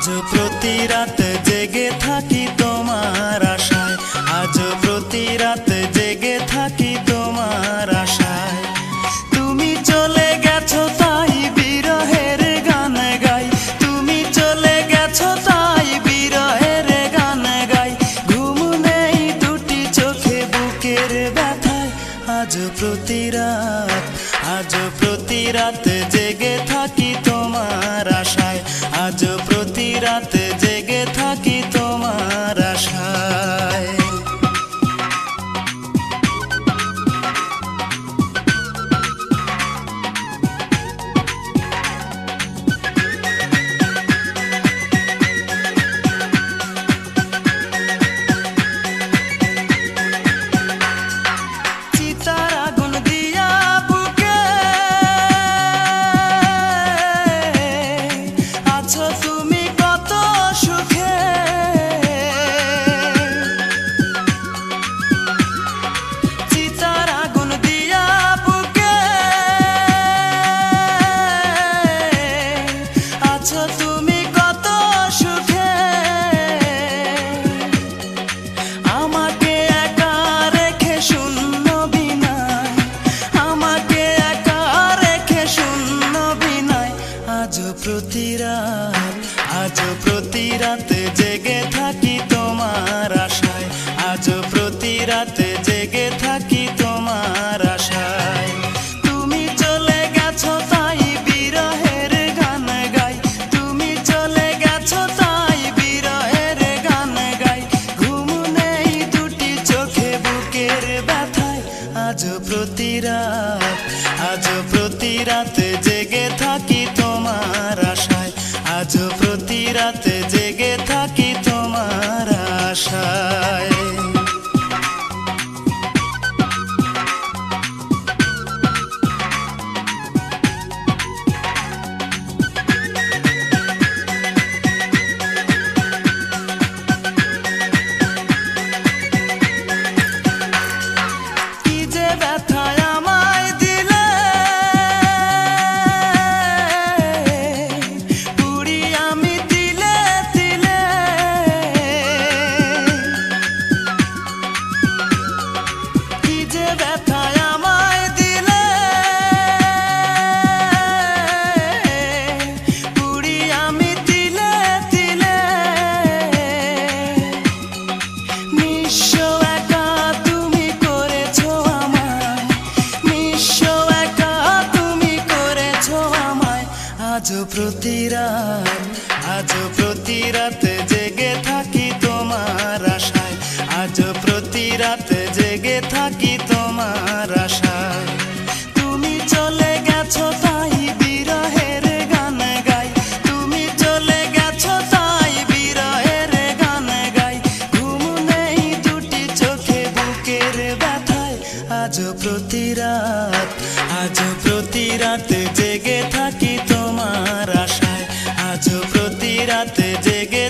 আজ প্রতি রাত জেগে থাকি তোমার আশায়, আজ প্রতি রাত জেগে থাকি তোমার আশায়। তুমি চলে গেছো তাই বিরহের গান গাই, তুমি চলে গেছো তাই বিরহের গান গাই। ঘুম নেই দুটি চোখে বুকের ব্যথায়, আজ প্রতি রাত, আজ প্রতি রাত জেগে থাকি তোমার আশায়, আজ প্রতি রাত জেগে থাকি তোমার আশায়। চিতার আগুন দিয়া বুকে আছো তুমি কত সুখে, চিতার আগুন দিয়া বুকে আছো তুমি কত সুখে। আমাকে একা রেখে শূন্য বিনায়, আমাকে একা রেখে শূন্য বিনায়। আজ প্রতি রাত, আজ প্রতি রাত জেগে থাকি তোমার আশায়, আজ প্রতি রাত জেগে থাকি তোমার আশায়। তুমি চলে গেছো তাই বিরহের গান গাই, তুমি চলে গেছো তাই বিরহের গান গাই। ঘুম নেই দুটি চোখে বুকের ব্যথায়, আজ প্রতি রাত, আজ প্রতি রাত জেগে থাকি তোমার আশায়, আজ প্রতি রাত জেগে থাকি তোমার আশায়। কি যে ব্যথায় আমায় দিলে, পুরি আমি তিলে তিলে। কি যে ব্যথায় আমায় দিলে, পুরি আমি তিলে তিলে। নিঃস্ব একা তুমি করেছো আমায়, নিঃস্ব একা তুমি করেছো আমায়। আজ প্রতি রাত, আজ প্রতি রাত জেগে থাকি তোমার আশায়, আজ প্রতি রাত জেগে থাকি তোমার আশায়। তুমি চলে গেছো তাই বিরহের গান গাই, তুমি চলে গেছো তাই বিরহের গান গাই। ঘুম নেই দুটি চোখে বুকের ব্যথায়, আজ প্রতি রাত, আজ প্রতি রাত জেগে থাকি তোমার আশায়, আজ প্রতি রাত জেগে